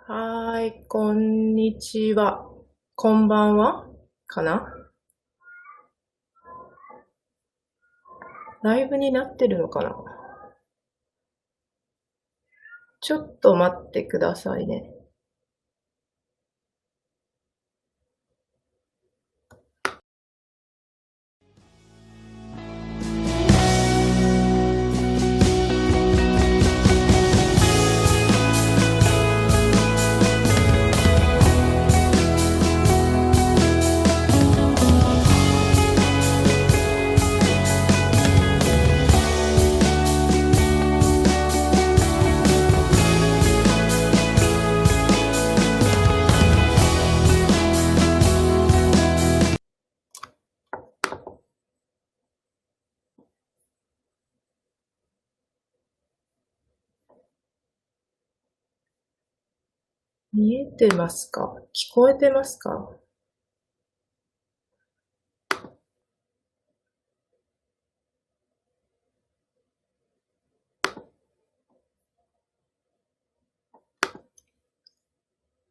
はーい、こんにちは。こんばんはかな。ライブになってるのかな。ちょっと待ってくださいね。見えてますか？聞こえてますか？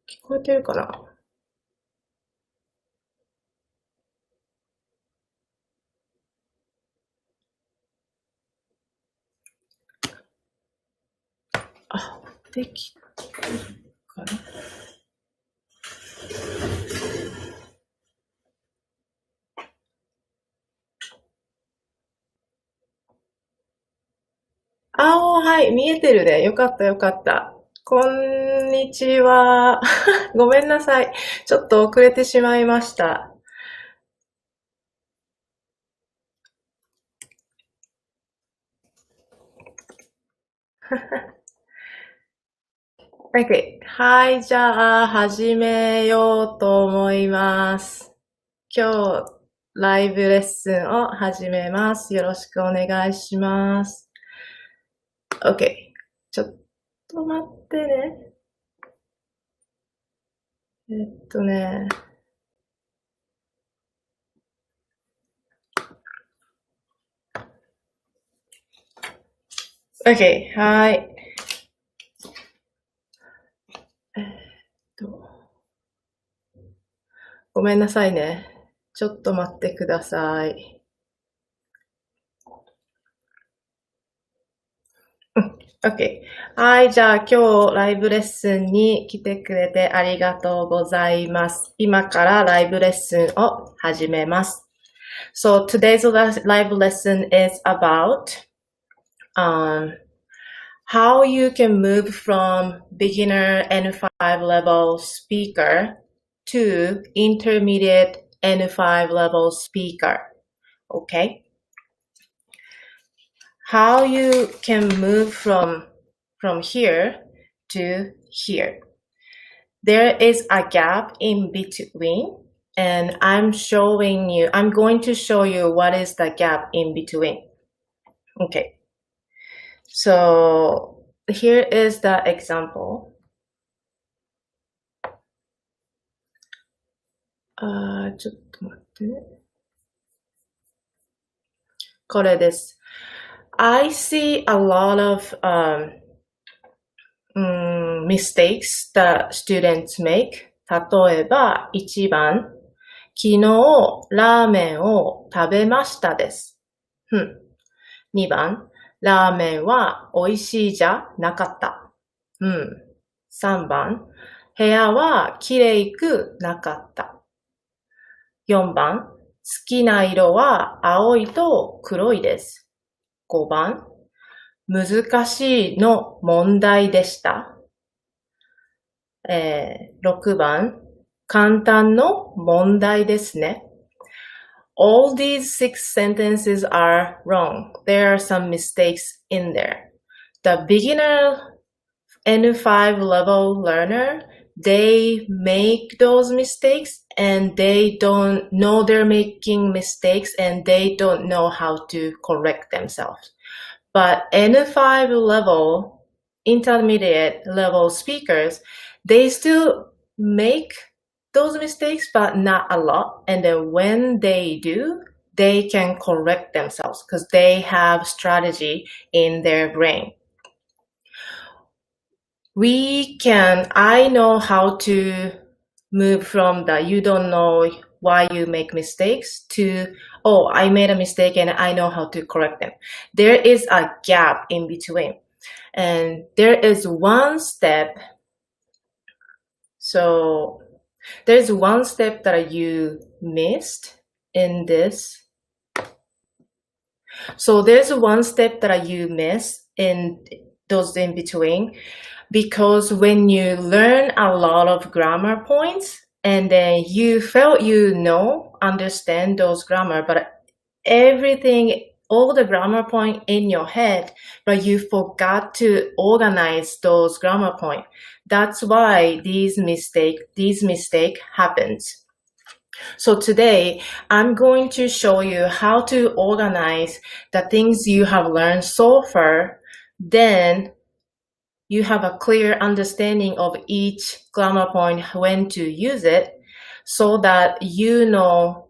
聞こえてるかな？あ、できてるかな？はい、見えてるね。よかったよかった。こんにちは。ごめんなさい。ちょっと遅れてしまいました。OK。はい、じゃあ、始めようと思います。今日、ライブレッスンを始めます。よろしくお願いします。OK。ちょっと待ってね。ね。OK。はい。えっと、ごめんなさいね。ちょっと待ってください。OK。はい。じゃあ今日ライブレッスンに来てくれてありがとうございます。今からライブレッスンを始めます。So today's live lesson is about how you can move from beginner N5 level speaker to intermediate N5 level speaker. Okay? How you can move from here to here. There is a gap in between, and I'm going to show you what is the gap in between. Okay. So here is the example. ちょっと待ってね。これです。I see a lot of mistakes that students make. 例えば、1番、昨日ラーメンを食べましたです。2番、ラーメンは美味しいじゃなかった。3番、部屋はきれいくなかった。4番、好きな色は青いと黒いです。5番、難しいの問題でした。6番、簡単の問題ですね。All these 6 sentences are wrong. There are some mistakes in there. The beginner N5 level learner, they make those mistakes and they don't know they're making mistakes and they don't know how to correct themselves. But N5 level, intermediate level speakers, they still make those mistakes, but not a lot. And then when they do, they can correct themselves because they have strategy in their brain. I know how to move from the you don't know why you make mistakes to, oh, I made a mistake and I know how to correct them. There is a gap in between. And there is one step. So there's one step that you missed in this. So there's one step that you miss in those in between, because when you learn a lot of grammar points and then you felt understand those grammar, but everything, all the grammar point in your head, but you forgot to organize those grammar point. That's why these mistake happens. So today, I'm going to show you how to organize the things you have learned so far. Then you have a clear understanding of each grammar point, when to use it, so that you know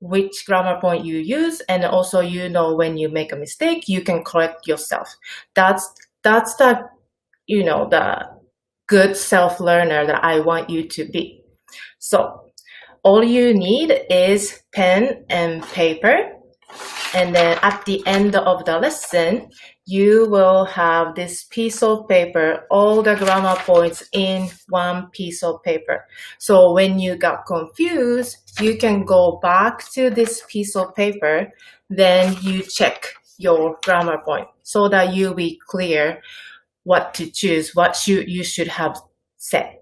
which grammar point you use, and also you know when you make a mistake, you can correct yourself. That's the the good self-learner that I want you to be. So all you need is pen and paper, and then at the end of the lesson, you will have this piece of paper, all the grammar points in one piece of paper. So when you got confused, you can go back to this piece of paper, then you check your grammar point so that you'll be clear what to choose, what you should have said.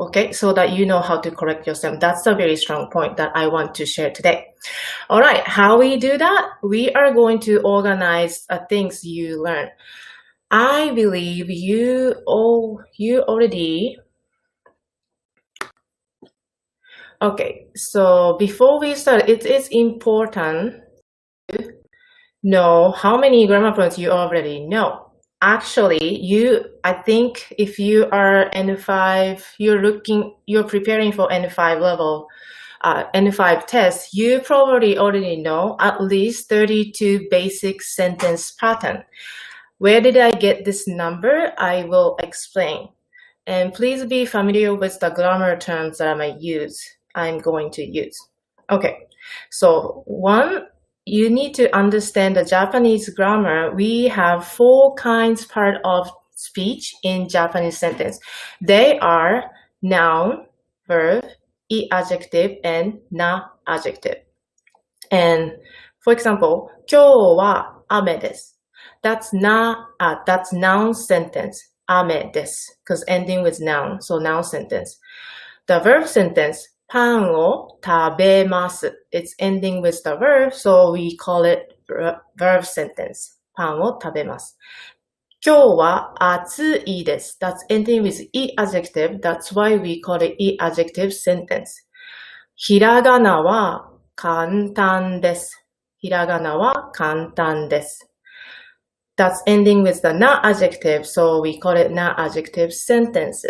Okay, so that you know how to correct yourself. That's a very strong point that I want to share today. All right, how we do that? We are going to organize things you learn. I believe you already. Okay, so before we start, it is important to know how many grammar points you already know. Actually, I think if you are N5, you're preparing for N5 level, N5 test, you probably already know at least 32 basic sentence pattern. Where did I get this number? I will explain. And please be familiar with the grammar terms that I'm going to use. Okay, so one, you need to understand the Japanese grammar. We have 4 kinds part of speech in Japanese sentence. They are noun, verb, adjective, and na adjective. And for example, 今日は雨です。That's noun sentence. 雨です because ending with noun, so noun sentence. The verb sentence, パンを食べます. It's ending with the verb, so we call it verb sentence. パンを食べます。今日は暑いです。That's ending with adjective. That's why we call it adjective sentence. ひらがなは簡単です。ひらがなは簡単です。That's ending with the na adjective, so we call it na adjective sentence.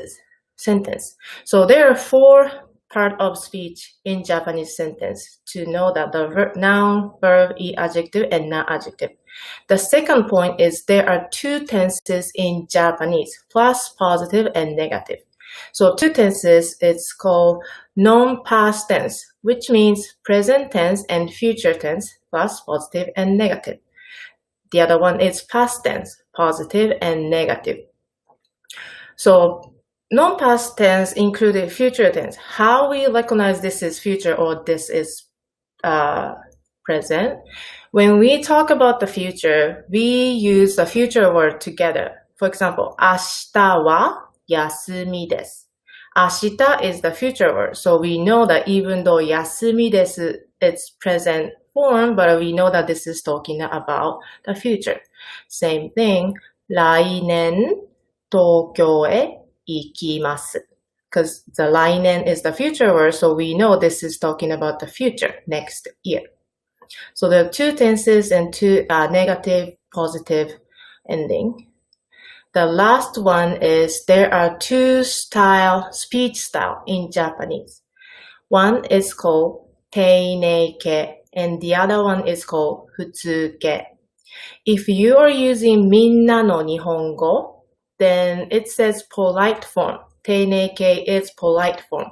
So there are 4 part of speech in Japanese sentence to know that the noun, verb, adjective, and na adjective. The second point is there are 2 tenses in Japanese, plus, positive, and negative. So 2 tenses, it's called non-past tense, which means present tense and future tense, plus, positive, and negative. The other one is past tense, positive and negative. So non-past tense included future tense. How we recognize this is future or this is present? When we talk about the future, we use the future word together. For example, 明日は休みです。明日 is the future word. So we know that even though 休みです it's present form, but we know that this is talking about the future. Same thing, 来年東京へ行きます。Because the 来年 is the future word, so we know this is talking about the future, next year. So there are 2 tenses and 2 negative, positive ending. The last one is there are 2 speech style in Japanese. One is called 丁寧形 and the other one is called 普通形. If you are using みんなの日本語 then it says polite form. 丁寧形 is polite form.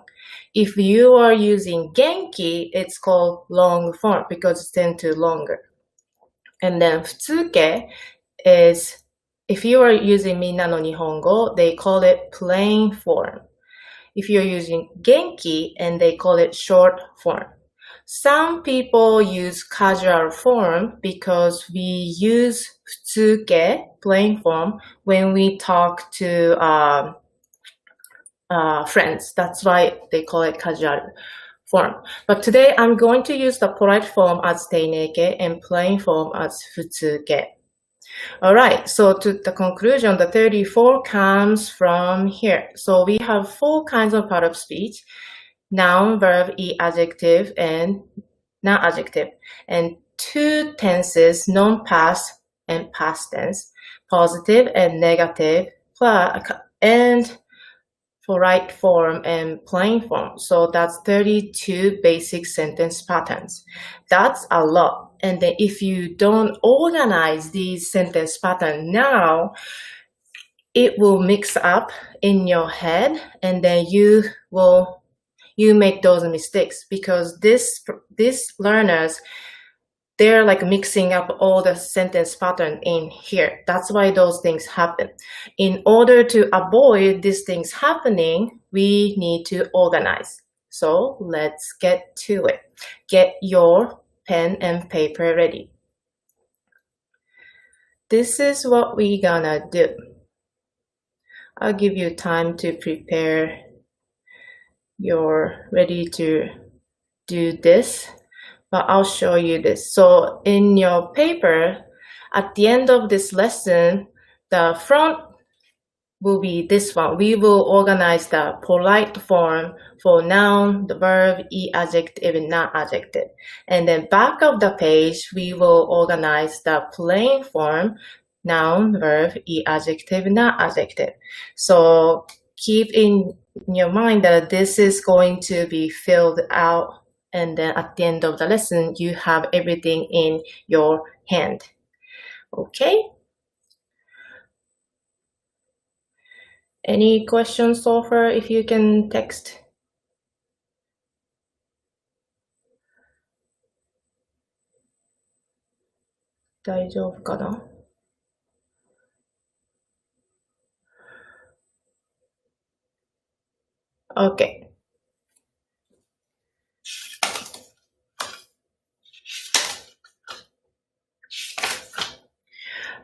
If you are using genki, it's called long form because it's tend to longer. And then 普通形 is, if you are using みんなの日本語, they call it plain form. If you're using genki, and they call it short form. Some people use casual form because we use 普通形, plain form, when we talk to friends. That's why they call it casual form. But today I'm going to use the polite form as 丁寧形 and plain form as 普通形. Alright, so to the conclusion, the 34 comes from here. So we have 4 kinds of part of speech: noun, verb, adjective, and non-adjective. And 2 tenses, non-past and past tense, positive and negative, and polite form and plain form. So that's 32 basic sentence patterns. That's a lot. And then if you don't organize these sentence patterns now, it will mix up in your head, and then you make those mistakes because these learners, they're like mixing up all the sentence pattern in here. That's why those things happen. In order to avoid these things happening, we need to organize. So let's get to it. Get your pen and paper ready. This is what we're gonna do. I'll give you time to prepare. You're ready to do this, but I'll show you this. So in your paper, at the end of this lesson, the front will be this one. We will organize the polite form for noun, the verb, adjective, and non-adjective. And then back of the page, we will organize the plain form, noun, verb, adjective, non-adjective. So keep in your mind that this is going to be filled out, and then at the end of the lesson, you have everything in your hand. Okay? Any questions so far? If you can text. 大丈夫かな? Okay.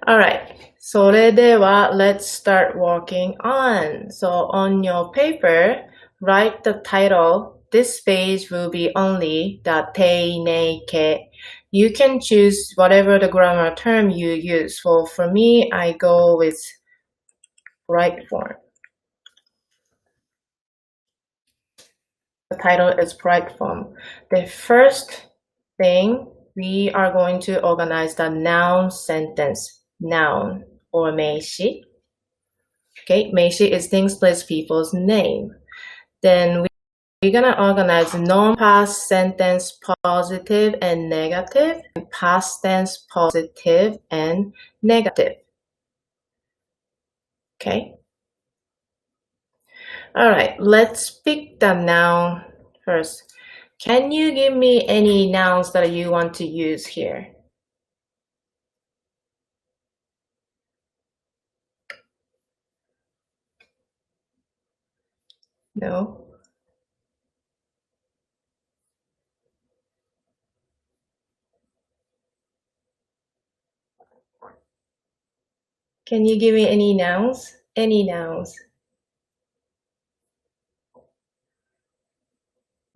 Alright. それでは let's start working on. So on your paper, write the title. This page will be only the 丁寧形. You can choose whatever the grammar term you use. So for me, I go with right form. The title is right form. The first thing, we are going to organize the noun sentence. Noun or 名詞. Okay, 名詞 is things, place, people's name. Then we're gonna organize non-past sentence positive and negative, and past tense positive and negative. Okay. All right, let's pick the noun first. Can you give me any nouns that you want to use here? No? Can you give me any nouns? Any nouns?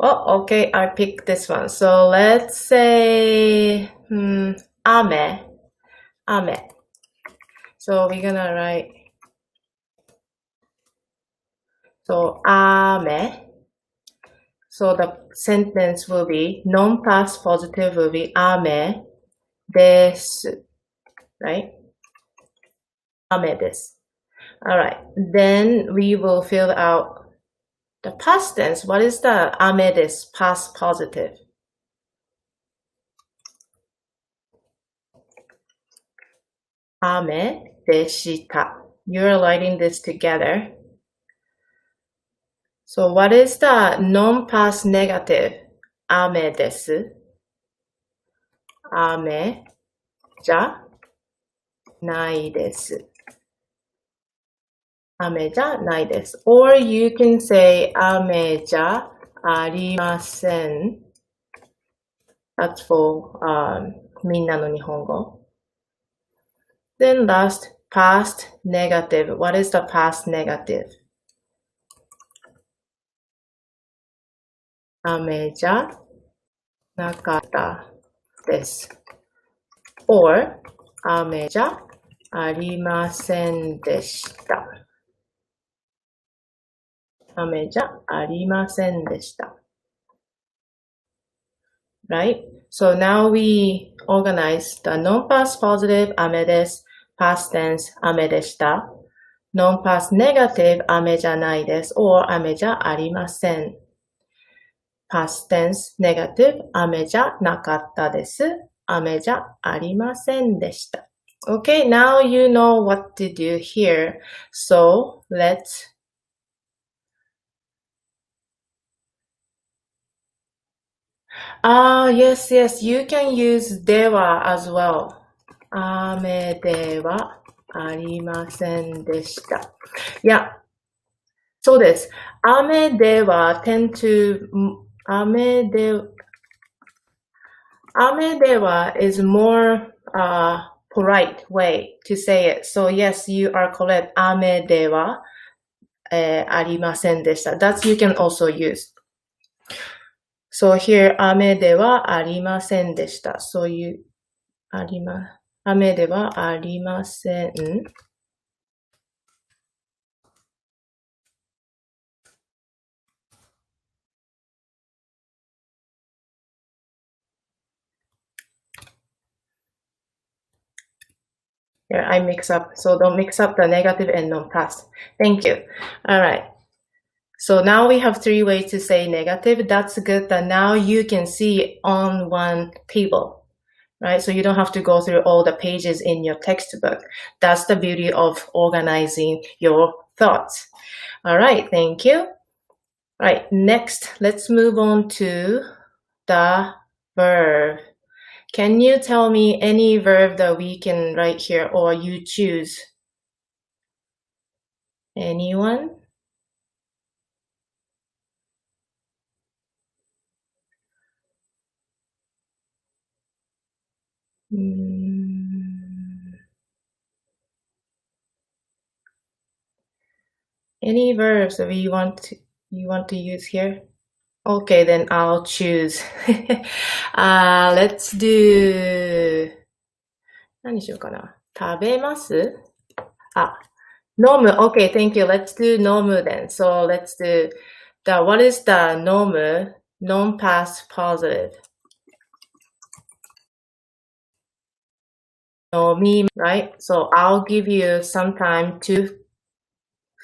Oh, okay, I picked this one. So let's say, ame. Ame. So we're gonna write, so ame. So the sentence will be, non-past positive will be ame desu, right? Ame desu. All right, then we will fill out the past tense. What is the ame desu past positive? Ame deshita. you're writing this together. So what is the non-past negative? 雨です。雨じゃないです。雨じゃないです。Or you can say 雨じゃありません。That's for、みんなの日本語。Then last, past negative. What is the past negative? 雨じゃなかったです。Or 雨じゃありませんでした。雨じゃありませんでした。Right? So now we organize the non-past positive 雨です。past tense 雨でした。non-past negative 雨じゃないです。or 雨じゃありません。past tense negative 雨じゃなかったです。雨じゃありませんでした。Okay, now you know what to do here. So let's yes, you can use では as well. 雨ではありませんでした。Yeah, そうです。雨では tend to 雨では is more polite way to say it. So yes, you are correct. 雨では、ありませんでした。That you can also use. So here 雨ではありませんでした。そういう雨ではありません。Here, I mix up. So don't mix up the negative and non-past. Thank you. All right. So now we have 3 ways to say negative. That's good that now you can see on one table, right? So you don't have to go through all the pages in your textbook. That's the beauty of organizing your thoughts. All right. Thank you. All right. Next, let's move on to the verb. Can you tell me any verb that we can write here or you choose? Anyone? Any verbs that you want to use here? Okay, then I'll choose. Let's do 何しようかな。食べます？飲む。Okay, thank you. Let's do 飲む then. So let's do what is the 飲む? Non-past positive. 飲み, right? So I'll give you some time to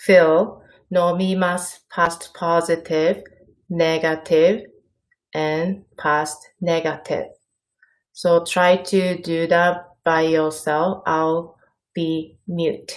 fill 飲みます past positive, negative, and past negative. So try to do that by yourself. I'll be mute.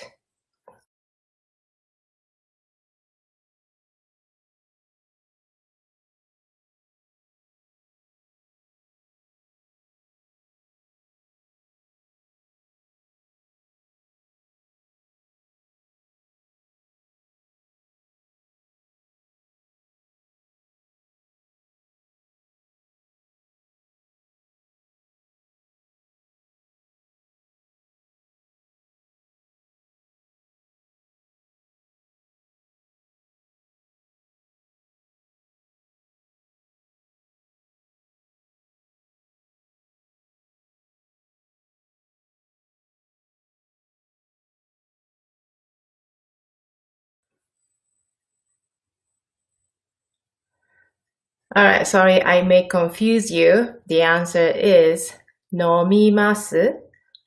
Alright, sorry, I may confuse you. The answer is 飲みます、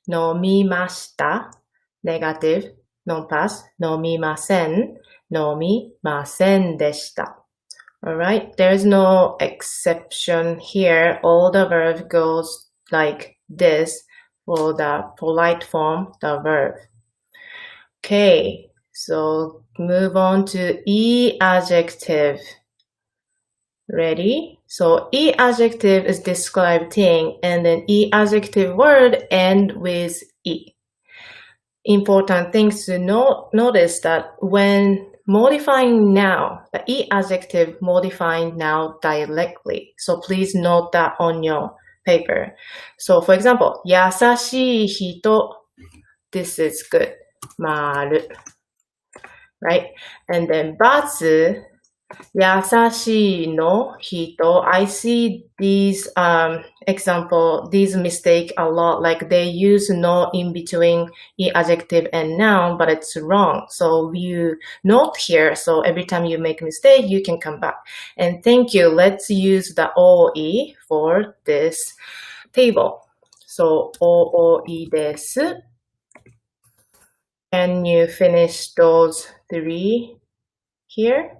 飲みました、negative, non-past, 飲みません、飲みませんでした。Alright, there's no exception here. All the verb goes like this for the polite form, the verb. Okay, so move on to E adjective. Ready? So E adjective is describe thing, and then E adjective word end with E. Important things to notice that when modifying noun, the E adjective modifying noun directly. So please note that on your paper. So for example, 優しい人, this is good. 丸, right? And then ×優しいの人. I see these example, these mistake a lot. Like they use no in between E adjective and noun, but it's wrong. So you note here. So every time you make mistake, you can come back. And thank you. Let's use the OE for this table. So OOE です. Can you finish those three here?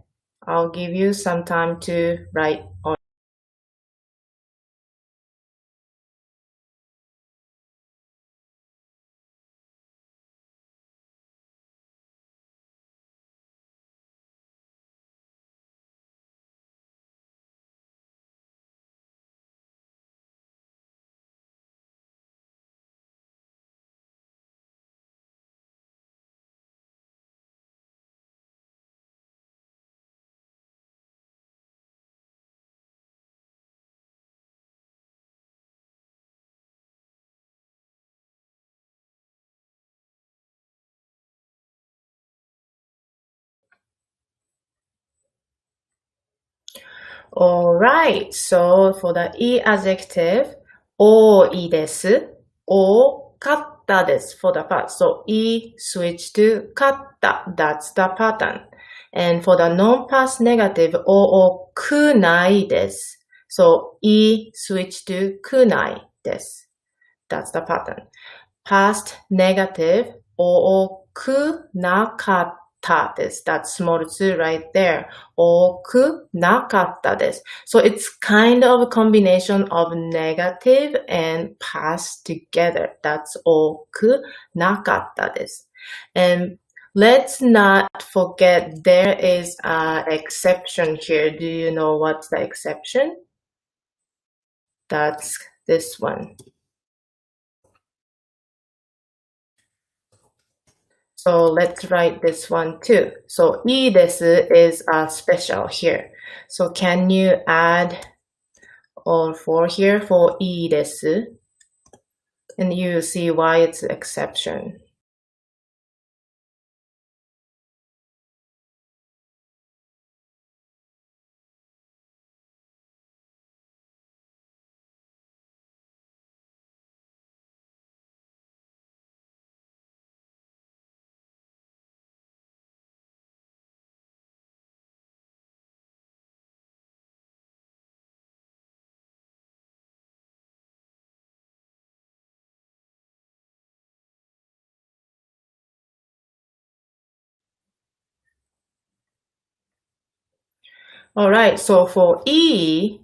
I'll give you some time to write on. Alright, so for the E adjective, 多いです。多かったです for the past. So E switch to かった. That's the pattern. And for the non-past negative, 多くないです. So E switch to くないです. That's the pattern. Past negative, 多くなかったです. That's small 2 right there. 多くなかったです. So it's kind of a combination of negative and past together. That's 多くなかったです. And let's not forget there is an exception here. Do you know what's the exception? That's this one. So let's write this one too. So いいです is special here. So can you add all four here for いいです? And you see why it's an exception. Alright, so for い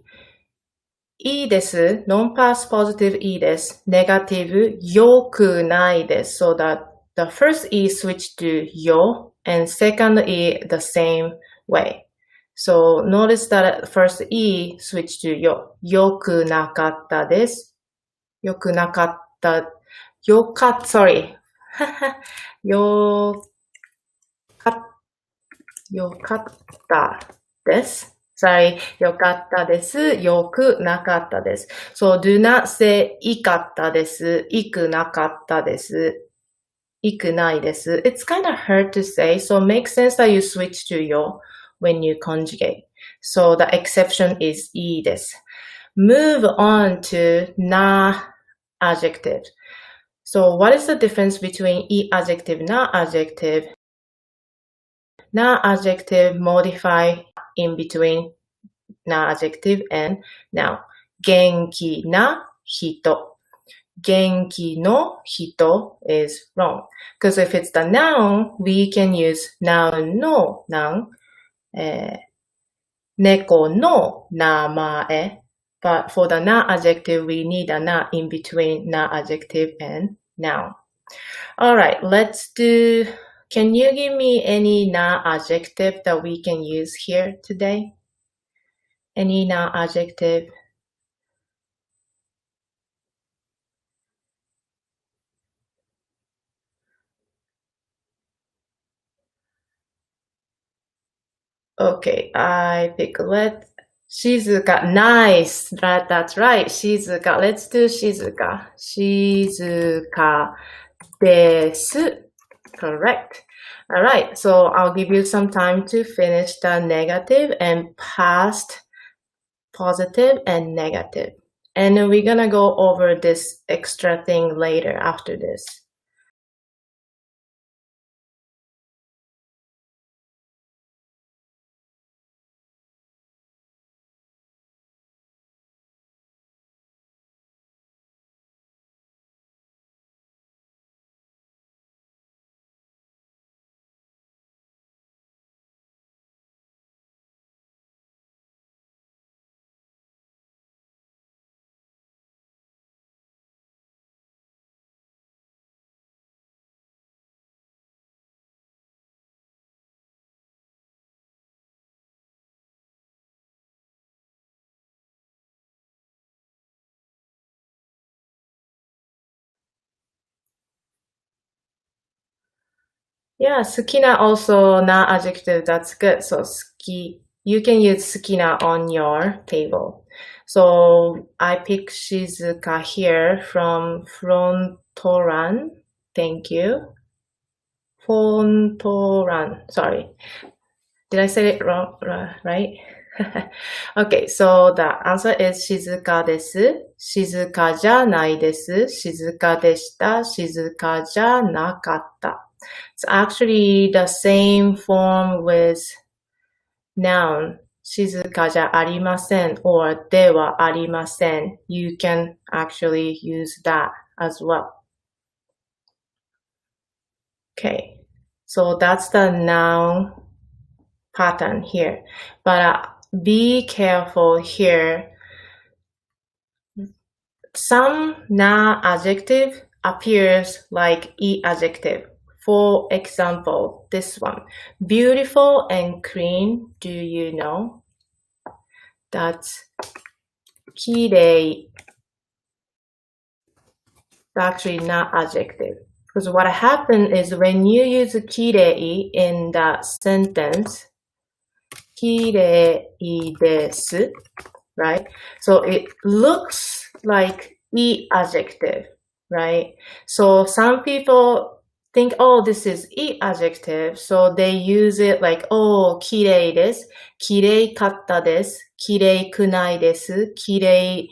いです non-past positive いいです negative 良くないです so that the first E switched to よ and second E the same way. So notice that first E switched to よ 良くなかったです 良くなかったsorry よかったです Sorry, よかったです。よくなかったです。So do not say いかったです。いくなかったです。いくないです。It's kind of hard to say, so it makes sense that you switch to よ when you conjugate. So the exception is いいです。Move on to な adjective. So what is the difference between い adjective, な adjective? な adjective modify in between な adjective and noun. 元気な人。元気の人 is wrong. Because if it's the noun, we can use noun の noun. 猫の名前. But for the na adjective, we need a na in between na adjective and noun. Alright, let's do Can you give me any na adjective that we can use here today? Any na adjective? Okay, I pick Shizuka. Nice. That's right. Shizuka. Let's do Shizuka. Shizuka desu. Correct. All right. So I'll give you some time to finish the negative and past, positive and negative. And we're gonna go over this extra thing later after this. Yeah, Sukina also not adjective. That's good. So ski, you can use Sukina on your table. So I pick Shizuka here from Frontoran. Thank you. Frontoran. Sorry. Did I say it wrong? Right? Okay, so the answer is 静かです。静かじゃないです。静かでした。静かじゃなかった。It's actually the same form with noun. 静かじゃありません or ではありません. You can actually use that as well. Okay, so that's the noun pattern here. But be careful here. Some na adjective appears like e adjective. For example, this one. Beautiful and clean, do you know? That's kirei. It's actually not adjective. Because what happened is when you use kirei in that sentence, kirei desu, right? So it looks like e adjective, right? So some people think, oh, this is e adjective, so they use it like, oh, 綺麗です、綺麗かったです、綺麗くないです、綺麗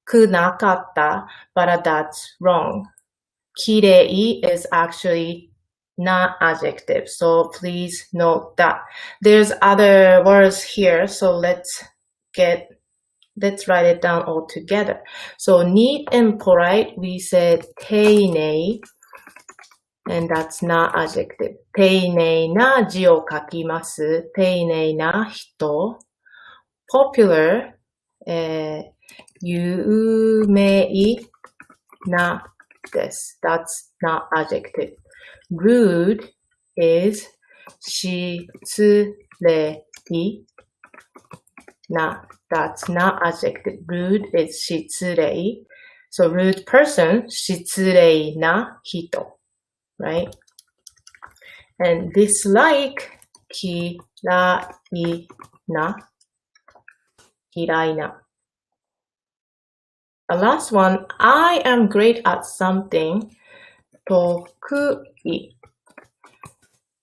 くなかった, but that's wrong. 綺麗 is actually not adjective, so please note that. There's other words here, so let's write it down all together. So neat and polite, we said 丁寧, and that's not adjective. 丁寧な字を書きます。丁寧な人。popular, 有名なです。That's not adjective. rude is 失礼な. That's not adjective. Rude is 失礼. So rude person, 失礼な人. Right? And dislike, 嫌いな. 嫌いな. The last one, I am great at something. 得意.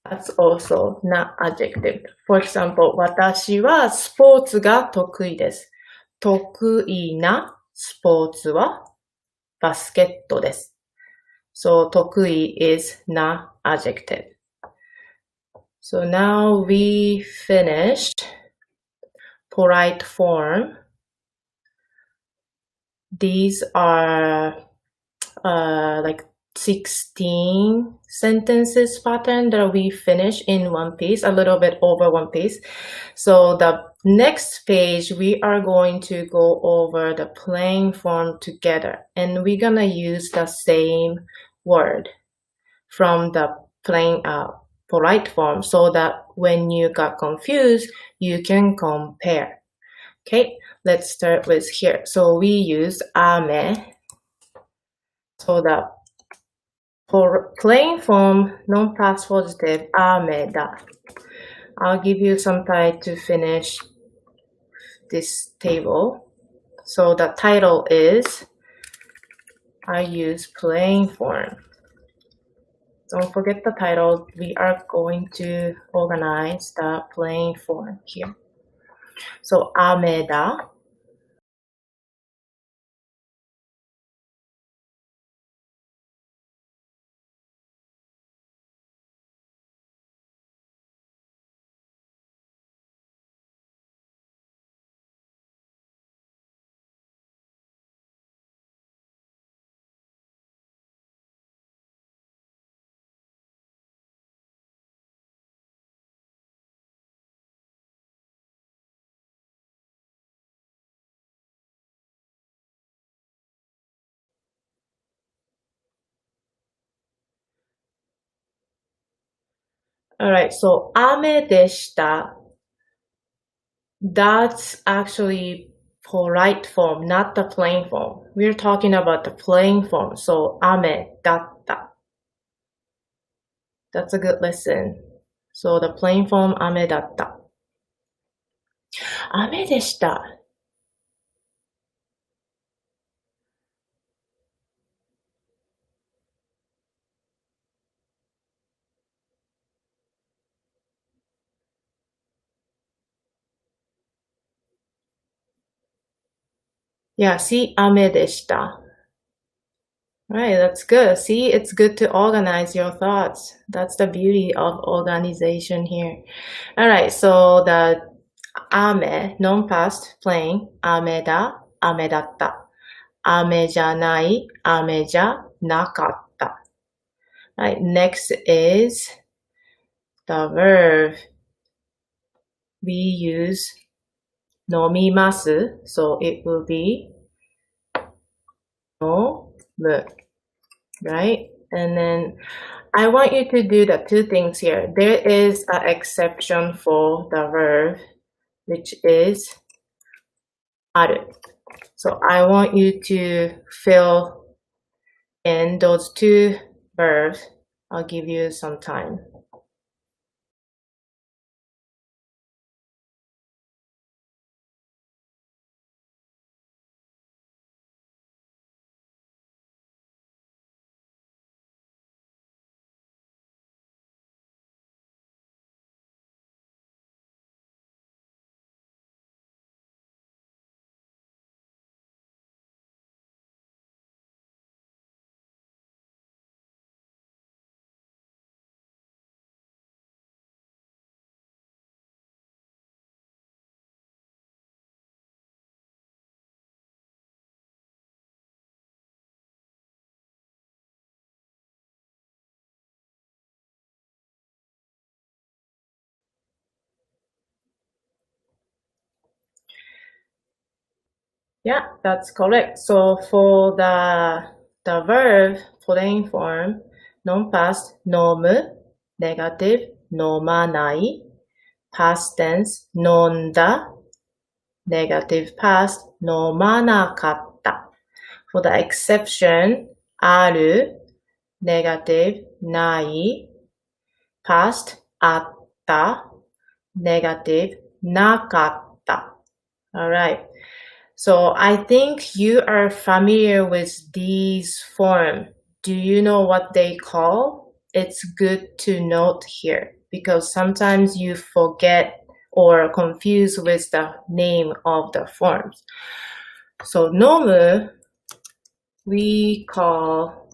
That's also not adjective. For example, 私はスポーツが得意です。得意なスポーツはバスケットです。So 得意 is not adjective. So now we finished polite form. These are like 16 sentences pattern that we finish in one piece, a little bit over one piece. So the next page, we are going to go over the plain form together, and we're gonna use the same word from the plain polite form so that when you got confused, you can compare. Okay, let's start with here. So we use ame. So the for plain form, non-past positive, ame da. I'll give you some time to finish this table. So the title is, I use plain form. Don't forget the title. We are going to organize the plain form here. So, ameda. Alright, so ame deshita. That's actually polite form, not the plain form. We're talking about the plain form. So, ame datta. That's a good lesson. So, the plain form, ame datta. Ame deshita. Yeah, see, ame deshita. Right, that's good. See, it's good to organize your thoughts. That's the beauty of organization here. All right, so the ame, non-past, plain, ame da, ame datta. Ame ja nai, ame ja nakatta. Right, next is the verb. We use nomimasu, so it will be nomu, right? And then I want you to do the two things here. There is an exception for the verb, which is aru. So I want you to fill in those two verbs. I'll give you some time. Yeah, that's correct. So for the verb plain form, non-past, nomu, negative, nomanai, past tense, nonda, negative past, nomanakatta. For the exception, aru, negative, nai, past, atta, negative, nakatta. All right. So I think you are familiar with these forms. Do you know what they call? It's good to note here because sometimes you forget or confuse with the name of the forms. So nomu, we call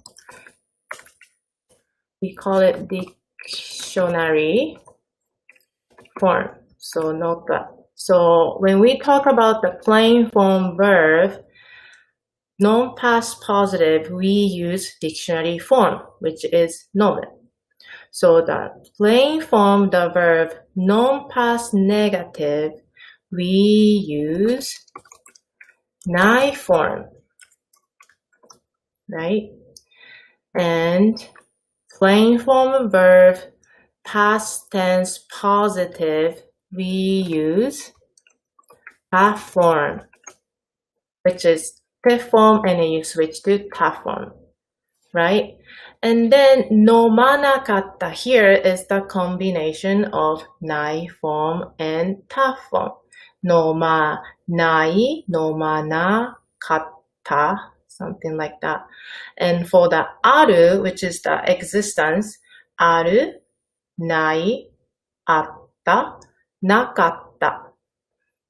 it dictionary form. So note that. So when we talk about the plain form verb, non-past positive, we use dictionary form, which is nomu. So the plain form, the verb non-past negative, we use nai form, right? And plain form verb past tense positive, we use ta form, which is te form, and then you switch to ta form, right? And then nomanakatta here is the combination of nai form and ta form. Noma nai, nomanakatta, something like that. And for the aru, which is the existence, aru, nai, atta, nakatta.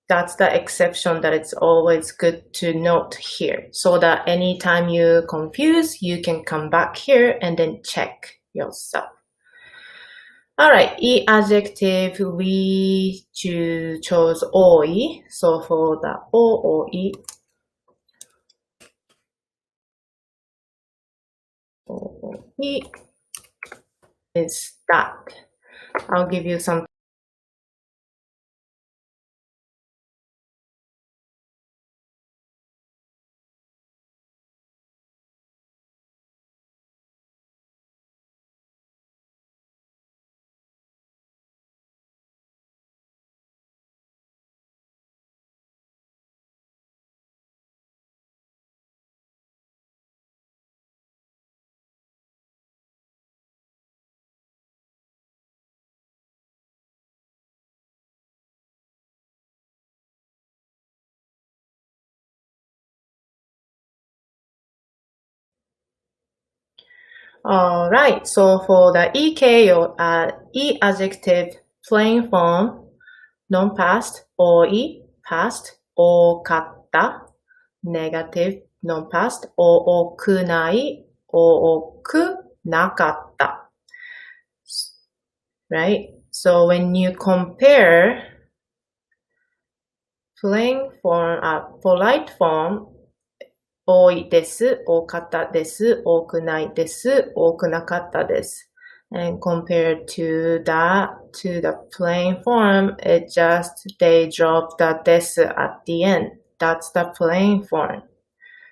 That's the exception that it's always good to note here, so that anytime you confuse, you can come back here and then check yourself. All right, e adjective, we chose oi. So for the o or e, is that. I'll give you some. All right, so for the EK or E adjective plain form, non-past, oi, past, okatta, negative, non-past, ookunai, ookunakatta, right? So when you compare plain form, polite form, 多いです、多かったです、多くないです、多くなかったです。And compared to the plain form, it just, they drop the です at the end. That's the plain form.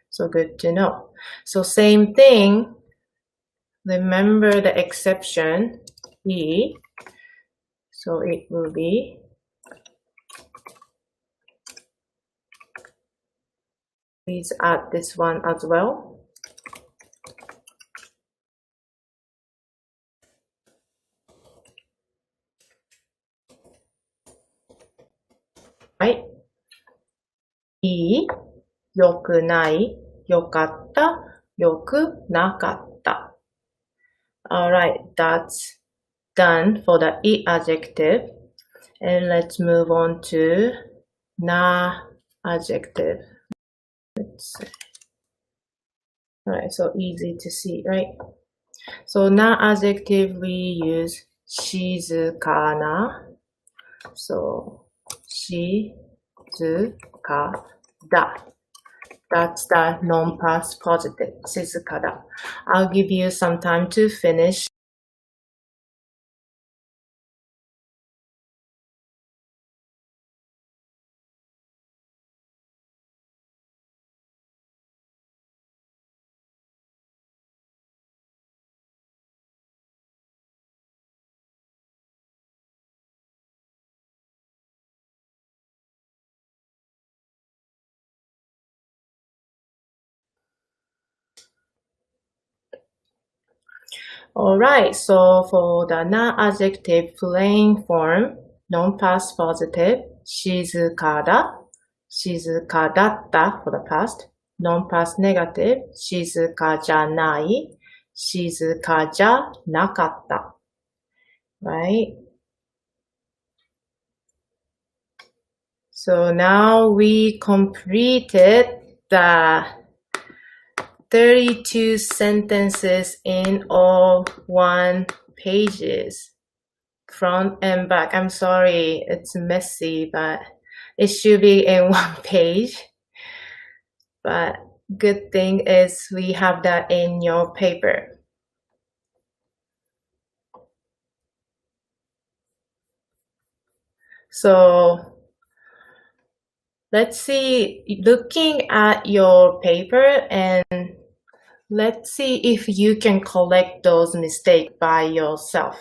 So good to know. So same thing, remember the exception, E. So it will be please add this one as well. Right? いい、良くない、良かった、良くなかった。Alright, that's done for the E adjective. And let's move on to na adjective. Let's see. Alright, so easy to see, right? So na adjective, we use shizukana. So shizukada. That's the non-past positive, shizukada. I'll give you some time to finish. Alright, so for the na adjective plain form, non-past positive, shizukada, shizukadatta for the past, non-past negative, shizukajanai, shizukajanakatta, right? So now we completed the 32 sentences in all 1 pages, front and back. I'm sorry, it's messy, but it should be in 1 page. But good thing is we have that in your paper. So let's see, looking at your paper, and let's see if you can collect those mistakes by yourself.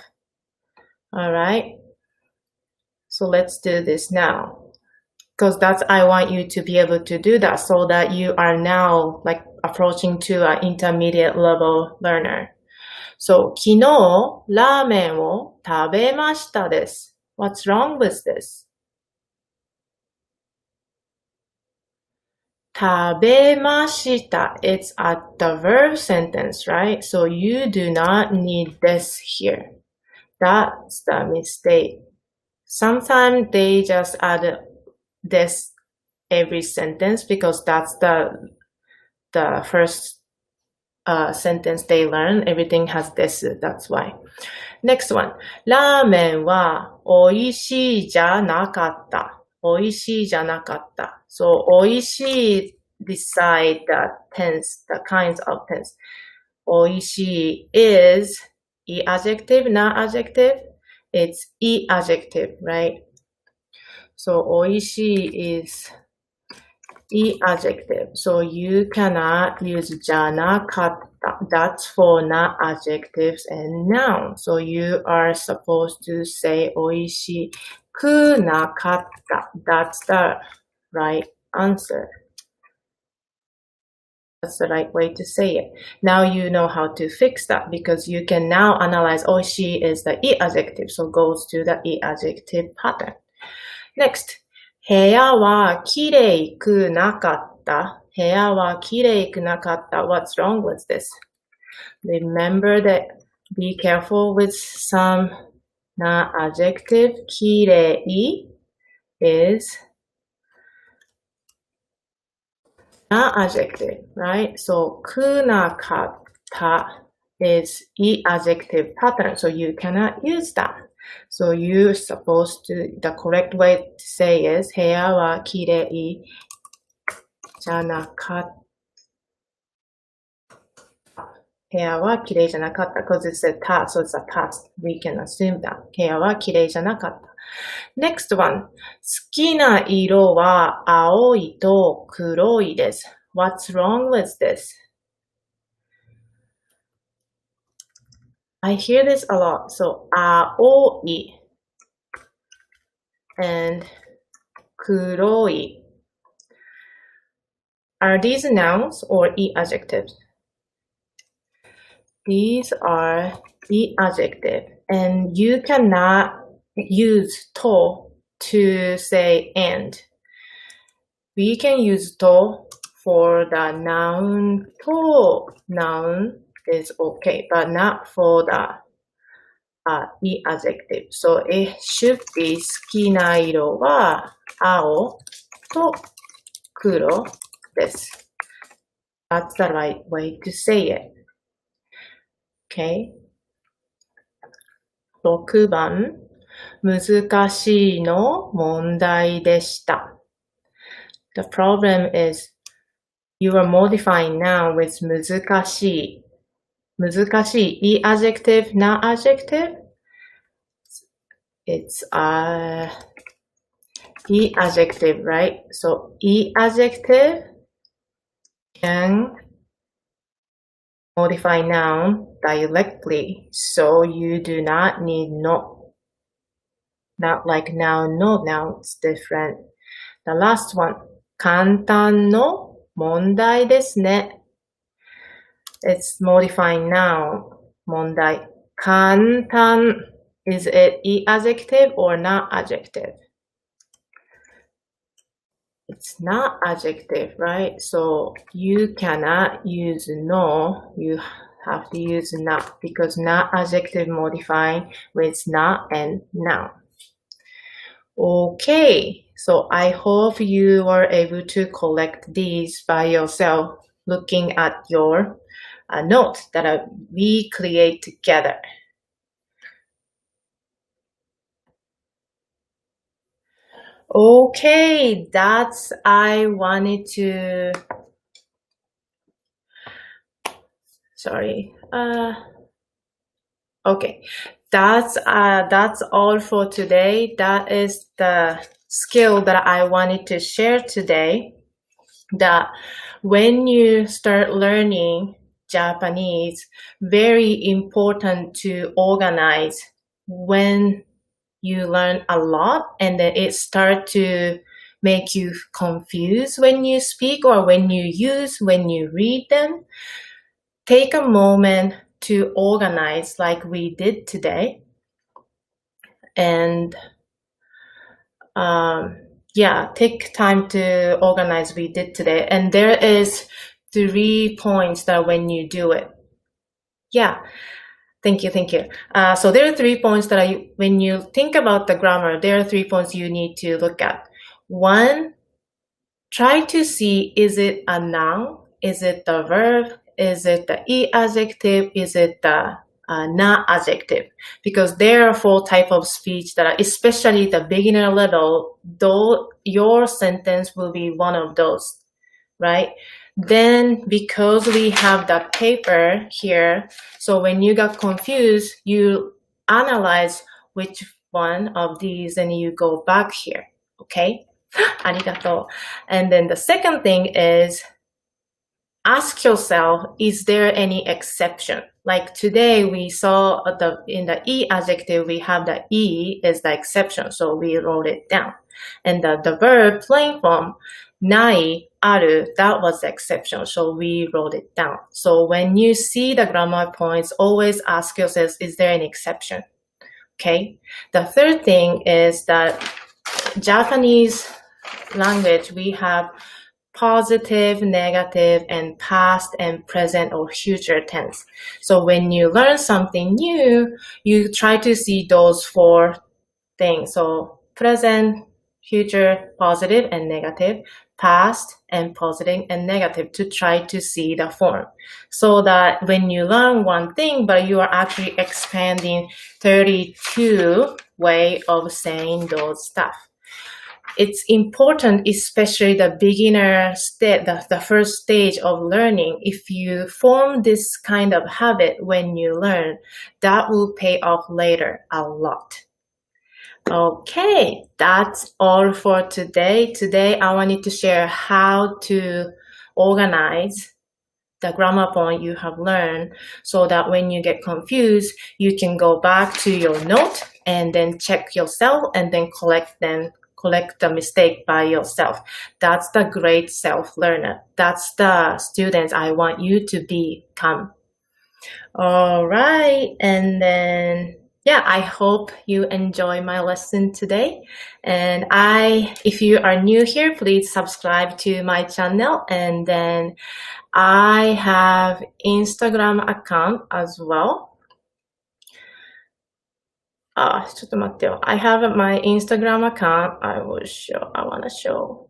All right. So let's do this now. Because I want you to be able to do that so that you are now like approaching to an intermediate level learner. So, 昨日、ラーメンを食べましたです。What's wrong with this? 食べました。It's at the verb sentence, right? So you do not need this here. That's the mistake. Sometimes they just add this every sentence because that's the first sentence they learn. Everything has this. That's why. Next one. ラーメンは美味しいじゃなかった。美味しいじゃなかった。So 美味しい beside the tense, the kinds of tense. 美味しい is e adjective, not adjective. It's e adjective, right? So 美味しい is e adjective. So you cannot use じゃなかった。That's for not adjectives and nouns. So you are supposed to say 美味しくなかった。That's the right answer. That's the right way to say it. Now you know how to fix that because you can now analyze 美味しい is the e adjective. So goes to the e adjective pattern. Next. 部屋はきれいくなかった。部屋はきれいくなかった。What's wrong with this? Remember that be careful with some not adjective. きれい is not adjective, right? So くなかった is e adjective pattern. So you cannot use that. So you're supposed to, the correct way to say is 部屋はきれいじゃなかった。部屋はきれいじゃなかった。Because it's a past, so it's a past. We can assume that. 部屋はきれいじゃなかった。Next one. 好きな色は青いと黒いです。What's wrong with this? I hear this a lot. So, 青い and 黒い. Are these nouns or e adjectives? These are e adjective. And you cannot use to say and. We can use to for the noun. To noun is okay, but not for the e adjective. So it should be 好きな色は青と黒です。That's the right way to say it. Okay. 6番、難しいの問題でした。The problem is you are modifying noun with 難しい。難しい e adjective, not adjective. It's e adjective, right? So e adjective can modify noun directly. So you do not need no. Not like noun, no noun, it's different. The last one. 簡単の問題ですね。It's modifying noun. 問題。簡単 is it e adjective or not adjective? It's not adjective, right? So you cannot use no. You have to use not because not adjective modifying with not and noun. Okay, so I hope you were able to collect these by yourself, looking at your notes that we create together. Okay, that's I wanted to. Sorry. Okay, that's all for today. That is the skill that I wanted to share today. That when you start learning Japanese, very important to organize when you learn a lot and then it start to make you confused when you speak or when you read them, take a moment to organize like we did today. And take time to organize we did today. And there is 3 points that when you do it. Yeah, thank you. So there are 3 points that when you think about the grammar, there are 3 points you need to look at. One, try to see, is it a noun? Is it the verb? Is it the adjective? Is it the not adjective? Because there are 4 types of speech that are, especially the beginner level, though your sentence will be one of those, right? Then because we have the paper here, so when you got confused, you analyze which one of these and you go back here, okay? ありがとう. And then the second thing is, ask yourself, is there any exception? Like today we saw in the E adjective, we have the E is the exception, so we wrote it down. And the verb plain form, nai, aru, that was the exception, so we wrote it down. So when you see the grammar points, always ask yourself, is there any exception? Okay. The third thing is that Japanese language, we have positive, negative, and past and present or future tense. So when you learn something new, you try to see those 4 things. So present, future, positive and negative, past and positive and negative, to try to see the form. So that when you learn one thing, but you are actually expanding 32 way of saying those stuff. It's important, especially the beginner state, the first stage of learning. If you form this kind of habit when you learn, that will pay off later a lot. Okay, that's all for today. Today, I wanted to share how to organize the grammar point you have learned so that when you get confused, you can go back to your note and then check yourself and then collect the mistake by yourself. That's the great self-learner. That's the students I want you to become. All right, and then I hope you enjoy my lesson today. And if you are new here, please subscribe to my channel. And then I have Instagram account as well. ちょっと待ってよ. I have my Instagram account. I want to show.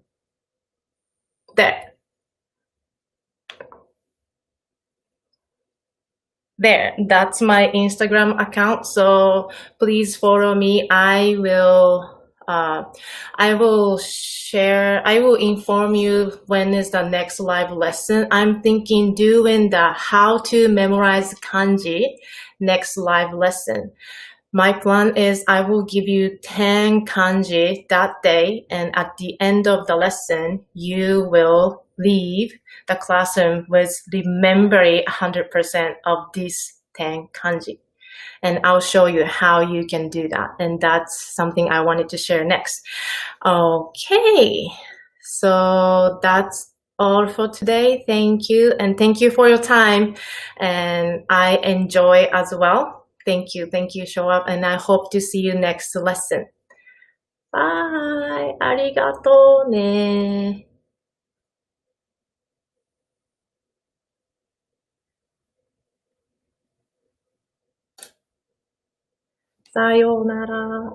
There, that's my Instagram account. So please follow me. I will inform you when is the next live lesson. I'm thinking doing the how to memorize kanji next live lesson. My plan is I will give you 10 kanji that day, and at the end of the lesson, you will leave the classroom with remembering 100% of these 10 kanji. And I'll show you how you can do that. And that's something I wanted to share next. Okay, so that's all for today. Thank you. And thank you for your time. And I enjoy as well. Thank you, show up, and I hope to see you next lesson. Bye! ありがとうね。さようなら。